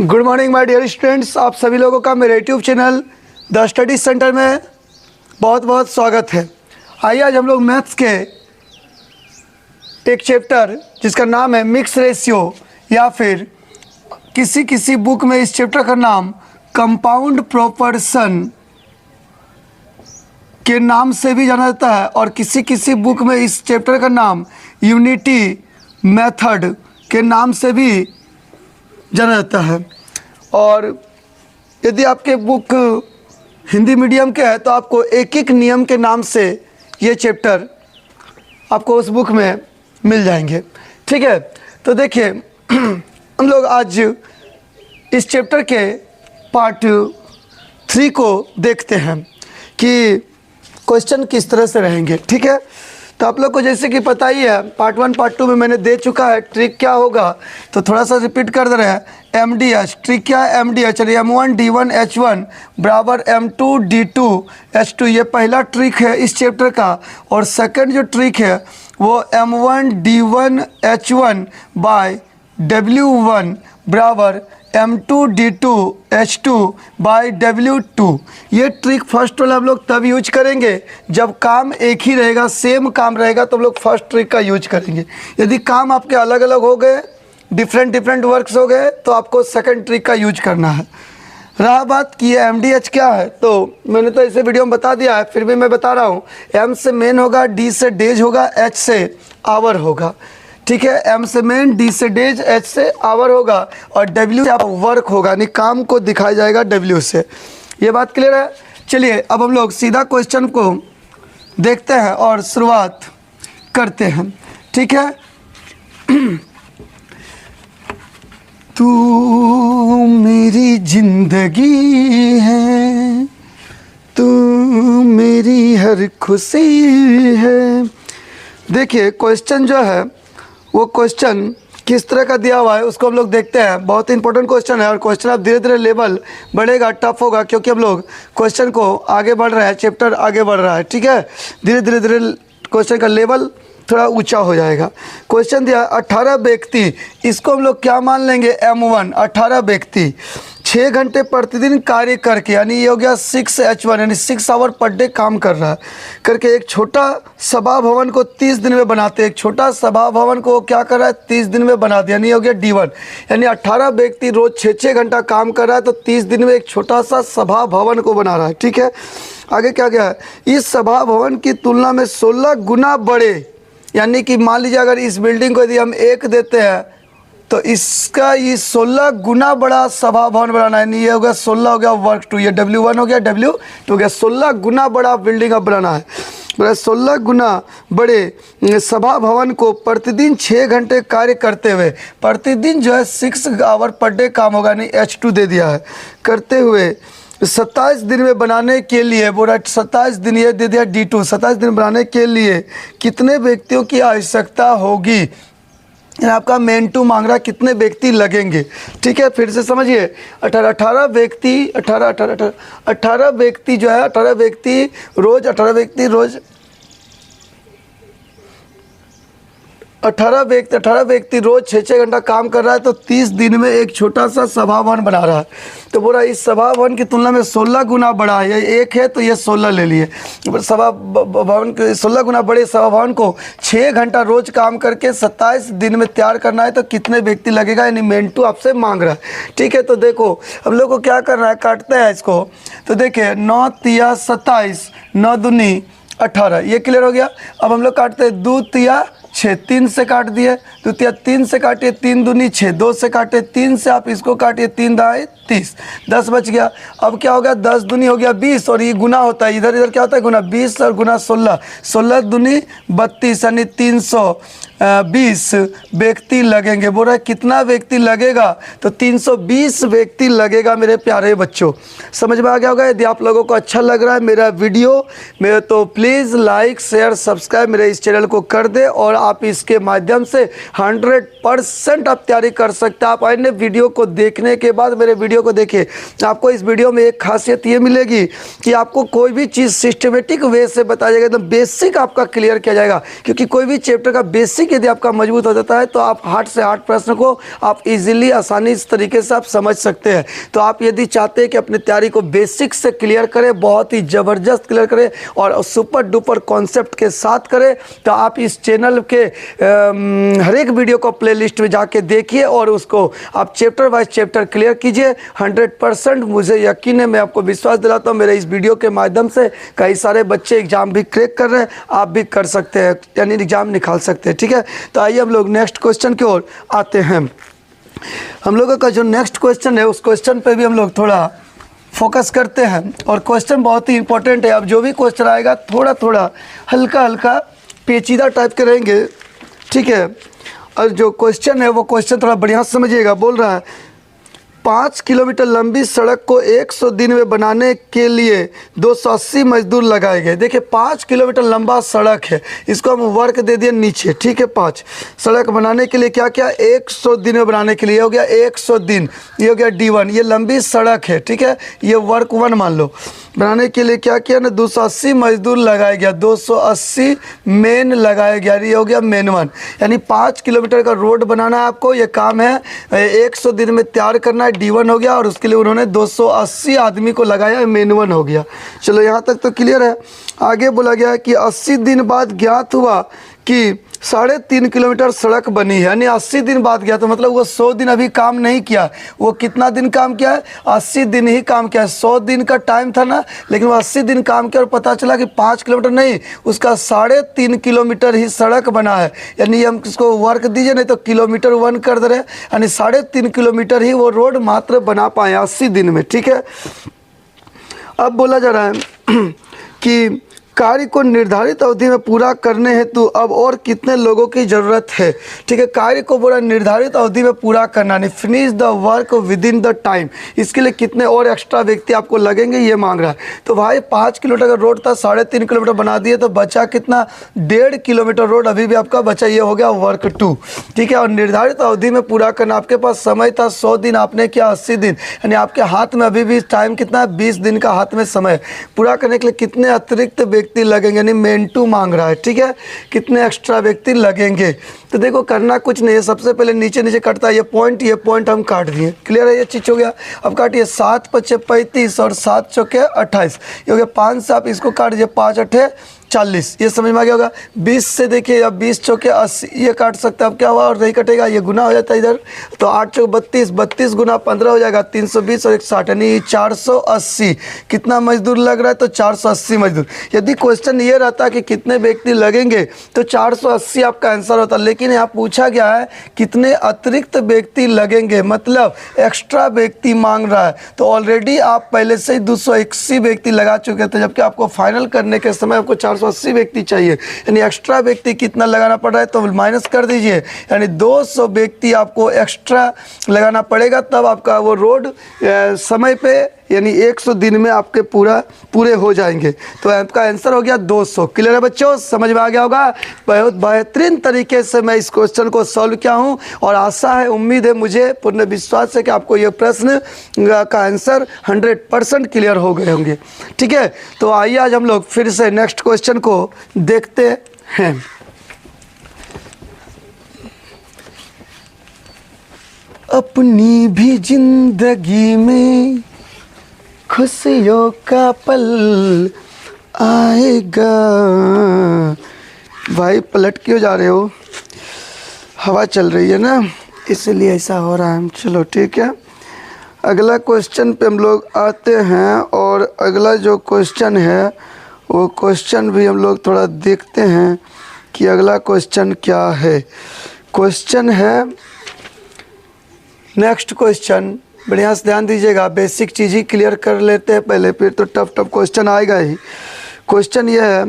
Good morning my dear students, आप सभी लोगों का मेरे YouTube channel the study centre में बहुत बहुत स्वागत है। आइए आज हम लोग मैथ्स के एक चैप्टर जिसका नाम है मिक्स रेशियो या फिर किसी बुक में इस चैप्टर का नाम कंपाउंड प्रोपोर्शन के नाम से भी जाना जाता है और किसी बुक में इस चैप्टर का नाम यूनिटी मेथड के नाम से भी जाना जाता है। और यदि आपके बुक हिंदी मीडियम के है तो आपको एक एक नियम के नाम से ये चैप्टर आपको उस बुक में मिल जाएंगे। ठीक है, तो देखिए हम लोग आज इस चैप्टर के पार्ट 3 को देखते हैं कि क्वेश्चन किस तरह से रहेंगे। ठीक है, तो आप लोग को जैसे कि पता ही है पार्ट 1 पार्ट 2 में मैंने दे चुका है ट्रिक क्या होगा, तो थोड़ा सा रिपीट कर दे रहे हैं। MDH ट्रिक क्या है, MDH चलिए M1 D1 H1 बराबर M2 D2 H2, ये पहला ट्रिक है इस चैप्टर का। और सेकंड जो ट्रिक है वो M1 D1 H1 bye W1 बराबर M2 D2 H2 by W2। ये ट्रिक फर्स्ट वाला हम लोग तब यूज करेंगे जब काम एक ही रहेगा, सेम काम रहेगा तो हम लोग फर्स्ट ट्रिक का यूज करेंगे। यदि काम आपके अलग अलग हो गए, डिफरेंट वर्क्स हो गए, तो आपको सेकंड ट्रिक का यूज करना है। रहा बात कि ये MDH क्या है, तो मैंने तो इसे वीडियो में बता दिया है, फिर भी मैं बता रहा हूँ। M से मेन होगा, D से डेज होगा, H से आवर होगा। ठीक है, M से मेन, D से डेज, H से आवर होगा और W से वर्क होगा, यानी काम को दिखाया जाएगा W से। ये बात क्लियर है। चलिए अब हम लोग सीधा क्वेश्चन को देखते हैं और शुरुआत करते हैं। ठीक है, तू मेरी जिंदगी है, तू मेरी हर खुशी है। देखिए क्वेश्चन जो है वो क्वेश्चन किस तरह का दिया हुआ है उसको हम लोग देखते हैं। बहुत इंपॉर्टेंट क्वेश्चन है और क्वेश्चन अब धीरे धीरे लेवल बढ़ेगा, टफ होगा, क्योंकि हम लोग क्वेश्चन को आगे बढ़ रहे हैं, चैप्टर आगे बढ़ रहा है। ठीक है, धीरे धीरे क्वेश्चन का लेवल थोड़ा ऊंचा हो जाएगा। क्वेश्चन दिया 18 व्यक्ति, इसको हम लोग क्या मान लेंगे M1। 18 व्यक्ति 6 घंटे प्रतिदिन कार्य करके, यानी ये हो गया 6H1, यानी 6 आवर पर डे काम कर रहा है करके एक छोटा सभा भवन को 30 दिन में बनाते हैं। एक छोटा सभा भवन को क्या कर रहा है, 30 दिन में बना दिया, यानी ये हो गया D1। यानी 18 व्यक्ति रोज 6 घंटा काम कर रहा है तो 30 दिन में एक छोटा सा सभा भवन को बना रहा है। ठीक है, आगे क्या गया है, इस सभा भवन की तुलना में 16 गुना बड़े, यानी कि मान लीजिए अगर इस बिल्डिंग को यदि हम 1 देते हैं तो इसका ये 16 गुना बड़ा सभा भवन बनाना है। ये हो गया 16 हो गया वर्क 2, ये W1 हो गया, W2 हो गया। 16 गुना बड़ा बिल्डिंग अब बनाना है। 16 गुना बड़े सभा भवन को प्रतिदिन 6 घंटे कार्य करते हुए, प्रतिदिन जो है 6 आवर पर डे काम होगा, यानी H2 दे दिया है, करते हुए 27 दिन में बनाने के लिए, बोला 27 दिन, ये दे दिया D2। 27 दिन बनाने के लिए कितने व्यक्तियों की आवश्यकता होगी, आपका मेन टू मांग रहा है कितने व्यक्ति लगेंगे। ठीक है, फिर से समझिए 18 व्यक्ति जो है 18 व्यक्ति रोज 18 व्यक्ति रोज 6 घंटा काम कर रहा है तो 30 दिन में एक छोटा सा सभा भवन बना रहा है। तो बोला इस सभा भवन की तुलना में 16 गुना बड़ा है, ये 1 है तो ये 16 ले लिए। सभा भवन के 16 गुना बड़े सभा भवन को 6 घंटा रोज काम करके 27 दिन में तैयार करना है तो कितने व्यक्ति लगेगा, यानी मेन टू आपसे मांग रहा है। ठीक है, तो देखो हम लोग को क्या करना है, काटते हैं इसको। तो देखिए 9 तिया 27, 9 दूनी 18, ये क्लियर हो गया। अब हम लोग काटते हैं 2 तिया 6, 3 से काट दिए, द्वितीय 3 से काटिए, 3 दूनी 6, 2 से काटे, 3 से आप इसको काटिए, 3 दाएँ 30, 10 बच गया। अब क्या हो गया, 10 दूनी हो गया 20 और ये गुना होता है, इधर क्या होता है गुना, 20 और गुना 16, 16 दूनी 32, यानी 320 व्यक्ति लगेंगे। बोल रहा है कितना व्यक्ति लगेगा, तो 320 व्यक्ति लगेगा मेरे प्यारे बच्चों। समझ में आ गया होगा। यदि आप लोगों को अच्छा लग रहा है मेरा वीडियो तो प्लीज़ लाइक शेयर सब्सक्राइब मेरे इस चैनल को कर दे और आप इसके माध्यम से 100% आप तैयारी कर सकते हैं। आप अन्य वीडियो को देखने के बाद मेरे वीडियो को देखिए, आपको इस वीडियो में एक खासियत ये मिलेगी कि आपको कोई भी चीज़ सिस्टमेटिक वे से बताया जाएगा, एकदम बेसिक आपका क्लियर किया जाएगा, क्योंकि कोई भी चैप्टर का बेसिक यदि आपका मजबूत हो जाता है तो आप हार्ड से हार्ड प्रश्न को आप इजीली आसानी इस तरीके से आप समझ सकते हैं। तो आप यदि चाहते हैं कि अपनी तैयारी को बेसिक से क्लियर करें, बहुत ही ज़बरदस्त क्लियर करें और सुपर डुपर कॉन्सेप्ट के साथ करें, तो आप इस चैनल के हर एक वीडियो को प्लेलिस्ट में जाके देखिए और उसको आप चैप्टर वाइज चैप्टर क्लियर कीजिए। 100% मुझे यकीन है, मैं आपको विश्वास दिलाता हूँ, मेरे इस वीडियो के माध्यम से कई सारे बच्चे एग्जाम भी क्रैक कर रहे हैं, आप भी कर सकते हैं, यानी एग्जाम निकाल सकते हैं। ठीक है, तो आइए हम लोग नेक्स्ट क्वेश्चन की ओर आते हैं। हम लोगों का जो नेक्स्ट क्वेश्चन है उस क्वेश्चन पे भी हम लोग थोड़ा फोकस करते हैं और क्वेश्चन बहुत ही इंपॉर्टेंट है। अब जो भी क्वेश्चन आएगा थोड़ा थोड़ा हल्का हल्का पेचीदा टाइप के रहेंगे, ठीक है। और जो क्वेश्चन है वो क्वेश्चन थोड़ा बढ़िया समझिएगा। बोल रहा है 5 किलोमीटर लंबी सड़क को 100 दिन में बनाने के लिए 280 मजदूर लगाए गए। देखिए 5 किलोमीटर लंबा सड़क है, इसको हम वर्क दे दिए नीचे, ठीक है। 5 सड़क बनाने के लिए क्या क्या 100 दिन में बनाने के लिए हो गया 100 दिन, ये हो गया D1। ये लंबी सड़क है, ठीक है, ये वर्क 1 मान लो। बनाने के लिए क्या किया ना 280 मजदूर लगाया गया, 280 मेन लगाया गया, ये हो गया मेन 1। यानी 5 किलोमीटर का रोड बनाना है आपको, ये काम है 100 दिन में तैयार करना है, D1 हो गया। और उसके लिए उन्होंने 280 आदमी को लगाया, मेन 1 हो गया। चलो यहाँ तक तो क्लियर है। आगे बोला गया कि 80 दिन बाद ज्ञात हुआ कि 3.5 किलोमीटर सड़क बनी है। यानी 80 दिन बाद गया तो मतलब वो 100 दिन अभी काम नहीं किया, वो कितना दिन काम किया है 80 दिन ही काम किया है। 100 दिन का टाइम था ना, लेकिन वो 80 दिन काम किया और पता चला कि 5 किलोमीटर नहीं, उसका 3.5 किलोमीटर ही सड़क बना है। यानी हम इसको वर्क दीजिए, नहीं तो किलोमीटर 1 कर दे रहे हैं, यानी 3.5 किलोमीटर ही वो रोड मात्र बना पाए 80 दिन में, ठीक है। अब बोला जा रहा है कि कार्य को निर्धारित अवधि में पूरा करने हेतु अब और कितने लोगों की ज़रूरत है, ठीक है। कार्य को पूरा निर्धारित अवधि में पूरा करना, नहीं finish the work with in the time, इसके लिए कितने और एक्स्ट्रा व्यक्ति आपको लगेंगे ये मांग रहा है। तो भाई 5 किलोमीटर का रोड था, 3.5 किलोमीटर बना दिए तो बचा कितना 1.5 किलोमीटर रोड अभी भी आपका बचा, ये हो गया वर्क 2, ठीक है। और निर्धारित अवधि में पूरा करना, आपके पास समय था 100 दिन, आपने किया 80 दिन, यानी आपके हाथ में अभी भी टाइम कितना है 20 दिन का हाथ में समय। पूरा करने के लिए कितने अतिरिक्त व्यक्ति लगेंगे, यानी मेन 2 मांग रहा है, ठीक है। कितने एक्स्ट्रा व्यक्ति लगेंगे, तो देखो करना कुछ नहीं है, सबसे पहले नीचे नीचे कटता है, ये पॉइंट हम काट दिए, क्लियर है, ये चीज हो गया। अब काटिए 7 × 5 = 35 और 7 × 4 = 28, ये हो गया 5 से आप इसको काट दीजिए, 5 × 8 = 40, ये समझ में आ गया होगा। 20 से देखिए, अब 20 × 4 = 80, ये काट सकते हैं। अब क्या हुआ और नहीं कटेगा, ये गुना हो जाता है इधर, तो 8 × 4 = 32, 32 × 15 हो जाएगा 320 और 160, यानी 480। कितना मजदूर लग रहा है, तो 480 मजदूर। यदि क्वेश्चन ये रहता कि कितने व्यक्ति लगेंगे तो 480 आपका आंसर होता, लेकिन यहाँ पूछा गया है कितने अतिरिक्त व्यक्ति लगेंगे, मतलब एक्स्ट्रा व्यक्ति मांग रहा है। तो ऑलरेडी आप पहले से ही 280 व्यक्ति लगा चुके थे, जबकि आपको फाइनल करने के समय आपको 480 व्यक्ति चाहिए, यानी एक्स्ट्रा व्यक्ति कितना लगाना पड़ रहा है, तो माइनस कर दीजिए, यानी 200 व्यक्ति आपको एक्स्ट्रा लगाना पड़ेगा, तब आपका वो रोड समय पे यानी 100 दिन में आपके पूरे हो जाएंगे। तो आपका आंसर हो गया 200। क्लियर है बच्चों, समझ में आ गया होगा। बहुत बेहतरीन तरीके से मैं इस क्वेश्चन को सॉल्व किया हूं और आशा है, उम्मीद है, मुझे पूर्ण विश्वास है कि आपको ये प्रश्न का आंसर 100% क्लियर हो गए होंगे, ठीक है। तो आइए आज हम लोग फिर से नेक्स्ट क्वेश्चन को देखते हैं। अपनी भी जिंदगी में खुशियों का पल आएगा। भाई पलट क्यों जा रहे हो, हवा चल रही है ना, इसलिए ऐसा हो रहा है। चलो ठीक है, अगला क्वेश्चन पे हम लोग आते हैं और अगला जो क्वेश्चन है वो क्वेश्चन भी हम लोग थोड़ा देखते हैं कि अगला क्वेश्चन क्या है। क्वेश्चन है नेक्स्ट क्वेश्चन, बढ़िया से ध्यान दीजिएगा, बेसिक चीज़ ही क्लियर कर लेते हैं पहले, फिर तो टफ क्वेश्चन आएगा ही। क्वेश्चन यह है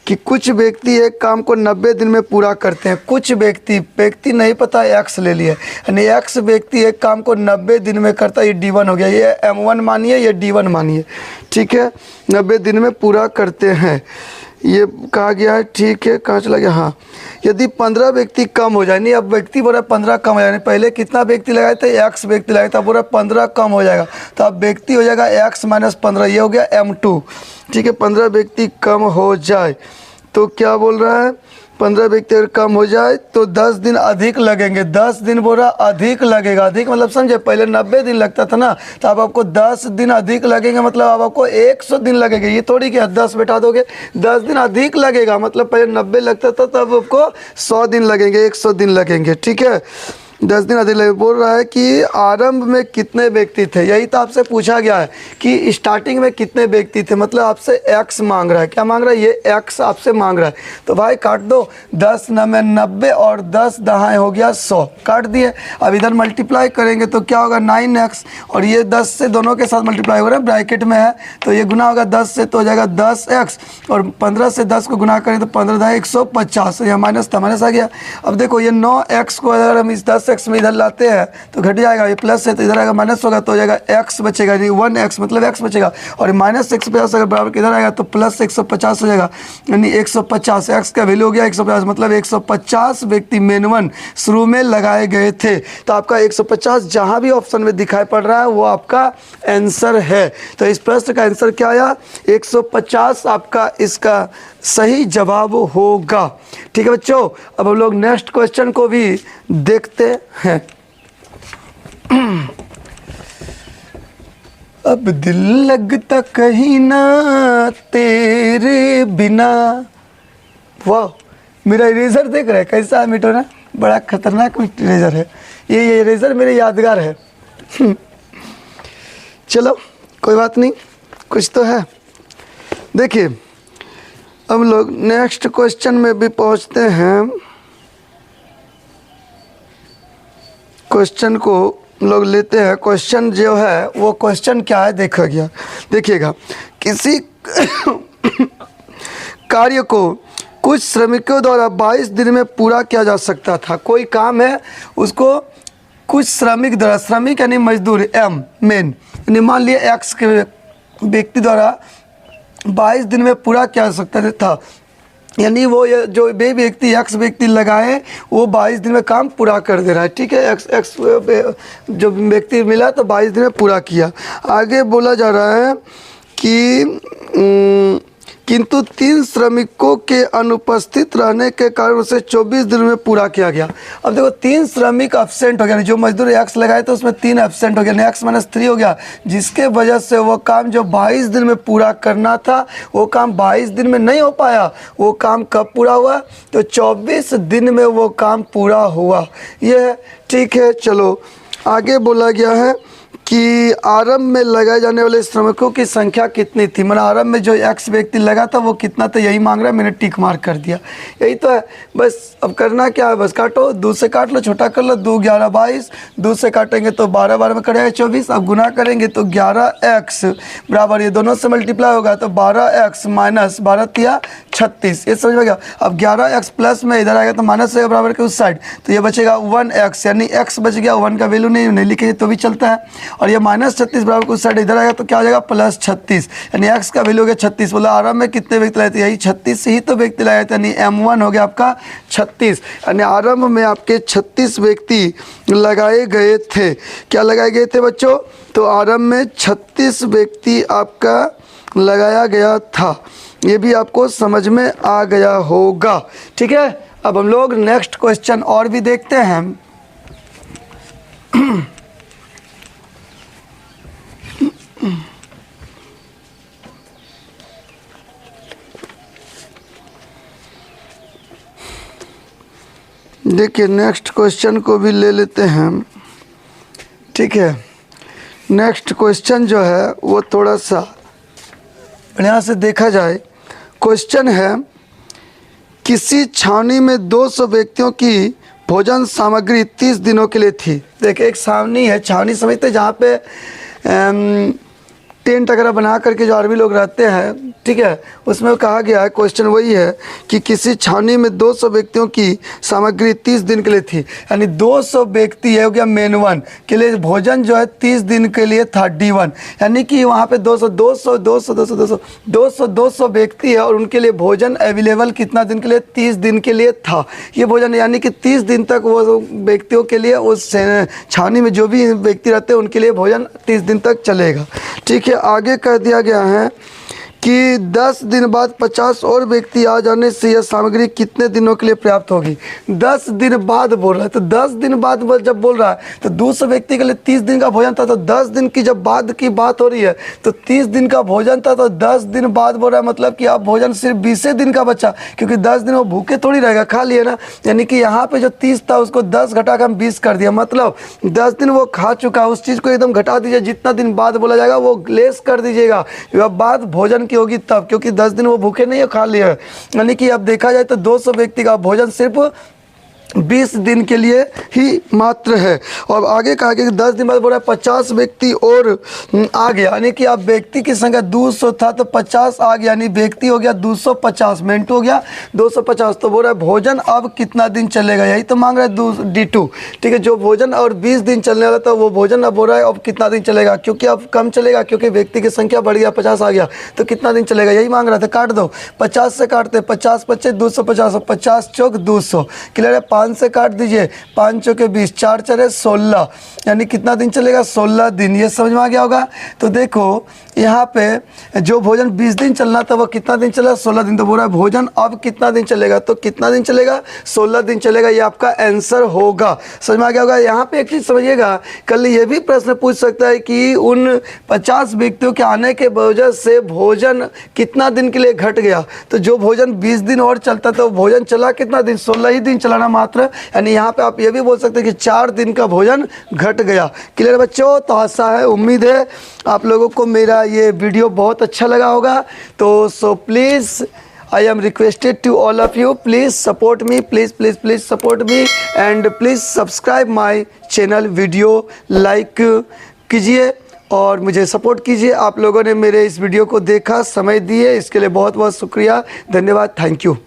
कि कुछ व्यक्ति एक काम को 90 दिन में पूरा करते हैं। कुछ व्यक्ति नहीं पता, एक्स ले लिए, यानी एक्स व्यक्ति एक काम को 90 दिन में करता है, ये D1 हो गया, ये M1 मानिए, ये D1 मानिए, ठीक है। 90 दिन में पूरा करते हैं, ये कहा गया है, ठीक है। कहाँ चला गया, हाँ। यदि 15 व्यक्ति कम हो जाए, नहीं अब व्यक्ति बोला 15 कम हो जाए, पहले कितना व्यक्ति लगाए थे, एक्स व्यक्ति लगाए था, बोला 15 कम हो जाएगा, तो अब व्यक्ति हो जाएगा x - 15, ये हो गया M2, ठीक है। 15 व्यक्ति कम हो जाए तो क्या बोल रहा है, 15 व्यक्ति अगर कम हो जाए तो 10 दिन अधिक लगेंगे। 10 दिन बोला अधिक लगेगा, अधिक मतलब समझे, पहले 90 दिन लगता था ना, तो अब आपको 10 दिन अधिक लगेंगे, मतलब अब आपको 100 दिन लगेंगे। ये थोड़ी कि 10 बैठा दोगे, 10 दिन अधिक लगेगा, मतलब पहले 90 लगता था तब आपको 100 दिन लगेंगे, 100 दिन लगेंगे। ठीक है, 10 दिन अधिक लगे। बोल रहा है कि आरंभ में कितने व्यक्ति थे, यही तो आपसे पूछा गया है कि स्टार्टिंग में कितने व्यक्ति थे, मतलब आपसे x मांग रहा है। क्या मांग रहा है, ये x आपसे मांग रहा है। तो भाई काट दो, 10 9 90 और 10 दहाई हो गया 100, काट दिए। अब इधर मल्टीप्लाई करेंगे तो क्या होगा 9x, और ये 10 से दोनों के साथ मल्टीप्लाई हो रहा है, ब्रैकेट में है, तो ये गुना होगा 10 से तो हो जाएगा 10x, और 15 से 10 को गुना करें तो 15 दहाई 150, यहाँ माइनस था, माइनस आ गया। अब देखो ये 9x को अगर हम इस 10x में इधर लाते हैं तो घट जाएगा, ये प्लस है तो इधर आएगा माइनस होगा, तो हो जाएगा x बचेगा, यानी 1x मतलब x बचेगा, और माइनस 150 अगर बराबर किधर आएगा तो प्लस 150 हो जाएगा, यानी 150। x का वैल्यू हो गया 150, मतलब 150 व्यक्ति मेन वन शुरू में लगाए गए थे। तो आपका 150 जहाँ भी ऑप्शन में दिखाई पड़ रहा है वो आपका आंसर है। तो इस प्रश्न का आंसर क्या आया, 150 आपका इसका सही जवाब होगा। ठीक है बच्चों, अब हम लोग नेक्स्ट क्वेश्चन को भी देखते हैं। अब दिल लगता कहीं ना तेरे बिना। वाह, मेरा इरेजर देख रहे हैं कैसा है मिटो ना, बड़ा खतरनाक इरेजर है ये इरेजर मेरे यादगार है। चलो कोई बात नहीं, कुछ तो है। देखिए हम लोग नेक्स्ट क्वेश्चन में भी पहुंचते हैं। क्वेश्चन को लोग लेते हैं। क्वेश्चन जो है वो क्वेश्चन क्या है देखिएगा, किसी कार्य को कुछ श्रमिकों द्वारा 22 दिन में पूरा किया जा सकता था। कोई काम है उसको कुछ श्रमिक द्वारा, श्रमिक यानी मजदूर, एम मेन, यानी मान लिया एक्स के व्यक्ति द्वारा 22 दिन में पूरा किया जा सकता था, यानी वो जो बे व्यक्ति एक्स व्यक्ति लगाए वो 22 दिन में काम पूरा कर दे रहा है। ठीक है, एक्स जो व्यक्ति मिला तो 22 दिन में पूरा किया। आगे बोला जा रहा है कि किंतु 3 श्रमिकों के अनुपस्थित रहने के कारण उसे 24 दिन में पूरा किया गया। अब देखो 3 श्रमिक एब्सेंट हो गया, जो मजदूर एक्स लगाए तो उसमें 3 एब्सेंट हो गया, एक्स माइनस 3 हो गया, जिसके वजह से वो काम जो 22 दिन में पूरा करना था वो काम 22 दिन में नहीं हो पाया। वो काम कब पूरा हुआ, तो 24 दिन में वो काम पूरा हुआ। ये ठीक है। चलो आगे बोला गया है कि आरंभ में लगाए जाने वाले श्रमिकों की संख्या कितनी थी, मतलब आरंभ में जो एक्स व्यक्ति लगा था वो कितना था, यही मांग रहा है, मैंने टिक मार्क कर दिया, यही तो है बस। अब करना क्या है, बस काटो, 2 से काट लो, छोटा कर लो, 2 11 22, 2 से काटेंगे तो 12 12 में करेगा 24, अब गुना करेंगे तो 11x बराबर, ये दोनों से मल्टीप्लाई होगा तो 12x माइनस 12 तिया 36, ये समझ में गया। अब 11x प्लस में इधर आएगा तो माइनस रहेगा बराबर के उस साइड, तो ये बचेगा 1x, यानी x बच गया, 1 का वैल्यू नहीं लिखेंगे तो भी चलता है। और ये माइनस 36 बराबर कुछ साइड इधर आएगा तो क्या हो जाएगा प्लस 36, यानी x का वैल्यू हो गया 36। बोला आरंभ में कितने व्यक्ति लगाए थे, यही 36 से ही तो व्यक्ति लगाए थे, यानी m1 हो गया आपका 36, यानी आरंभ में आपके 36 व्यक्ति लगाए गए थे। क्या लगाए गए थे बच्चों, तो आरंभ में 36 व्यक्ति आपका लगाया गया था। ये भी आपको समझ में आ गया होगा। ठीक है, अब हम लोग नेक्स्ट क्वेश्चन और भी देखते हैं। देखिए नेक्स्ट क्वेश्चन को भी ले लेते हैं। ठीक है, नेक्स्ट क्वेश्चन जो है वो थोड़ा सा बढ़िया से देखा जाए। क्वेश्चन है, किसी छावनी में 200 व्यक्तियों की भोजन सामग्री 30 दिनों के लिए थी। देखिए एक छावनी है, छावनी समझते हैं जहाँ पे टेंट वगैरह बना करके जो आर्मी लोग रहते हैं। ठीक है, उसमें कहा गया है, क्वेश्चन वही है कि किसी छावनी में 200 व्यक्तियों की सामग्री 30 दिन के लिए थी, यानी 200 व्यक्ति है हो गया मेन वन के लिए, भोजन जो है 30 दिन के लिए था D1, यानी कि वहाँ पे 200 व्यक्ति है और उनके लिए भोजन अवेलेबल कितना दिन के लिए, 30 दिन के लिए था ये भोजन, यानी कि 30 दिन तक वो व्यक्तियों के लिए उस छावनी में जो भी व्यक्ति रहते हैं उनके लिए भोजन 30 दिन तक चलेगा। ठीक है, आगे कह दिया गया है कि 10 दिन बाद 50 और व्यक्ति आ जाने से यह सामग्री कितने दिनों के लिए पर्याप्त होगी। 10 दिन बाद बोल रहा है, तो 10 दिन बाद जब बोल रहा है तो 200 व्यक्ति के लिए 30 दिन का भोजन था, तो 10 दिन की जब बाद की बात हो रही है तो 30 दिन का भोजन था, तो 10 दिन बाद बोल रहा है, मतलब कि अब भोजन सिर्फ 20 दिन का बचा, क्योंकि 10 दिन वो भूखे थोड़ी रहेगा, खा लिए ना। यानी कि यहाँ पे जो 30 था उसको 10 घटाकर हम 20 कर दिया, मतलब 10 दिन वो खा चुका है, उस चीज़ को एकदम घटा दीजिए, जितना दिन बाद बोला जाएगा वो लेस कर दीजिएगा, अब बात भोजन की होगी तब, क्योंकि 10 दिन वो भूखे नहीं है, खा लिए है। यानी कि अब देखा जाए तो 200 व्यक्ति का भोजन सिर्फ 20 दिन के लिए ही मात्र है। और आगे कहा कि 10 दिन बाद बोल रहा है 50 व्यक्ति और आ गया, यानी कि अब व्यक्ति की संख्या 200 था तो 50 आ गया, यानी व्यक्ति हो गया 250, मिनट हो गया 250। तो बोल रहा है भोजन अब कितना दिन चलेगा, यही तो मांग रहा है D2। ठीक है, जो भोजन और 20 दिन चलने वाला था वो भोजन अब बोल रहा है अब कितना दिन चलेगा, क्योंकि अब कम चलेगा, क्योंकि व्यक्ति की संख्या बढ़ गया, 50 आ गया, तो कितना दिन चलेगा यही मांग रहा था। काट दो, 50 से काटते, 50 25 250, 50 चौक 200, क्लियर है। 5 से काट दीजिए, 5 चौके 20, 4 चरे 16, यानी कितना दिन चलेगा 16 दिन। ये समझ में आ गया होगा। तो देखो यहाँ पे जो भोजन 20 दिन चलना था वो कितना दिन चला, 16 दिन। तो बोल रहा है भोजन अब कितना दिन चलेगा, तो कितना दिन चलेगा 16 दिन चलेगा, ये आपका आंसर होगा। समझ में आ गया होगा। यहाँ पे एक चीज़ समझिएगा, कल ये भी प्रश्न पूछ सकता है कि उन 50 व्यक्तियों के आने के वजह से भोजन कितना दिन के लिए घट गया, तो जो भोजन 20 दिन और चलता था वो भोजन चला कितना दिन, 16 ही दिन चलाना मात्र, यानी यहाँ पे आप ये भी बोल सकते हैं कि 4 दिन का भोजन घट गया। क्लियर बच्चों, तो आशा है, उम्मीद है आप लोगों को मेरा ये वीडियो बहुत अच्छा लगा होगा। तो so please I am requested to all of you, please support me, please support me and please subscribe my channel, video like कीजिए और मुझे सपोर्ट कीजिए। आप लोगों ने मेरे इस वीडियो को देखा, समय दिए, इसके लिए बहुत बहुत शुक्रिया, धन्यवाद, थैंक यू।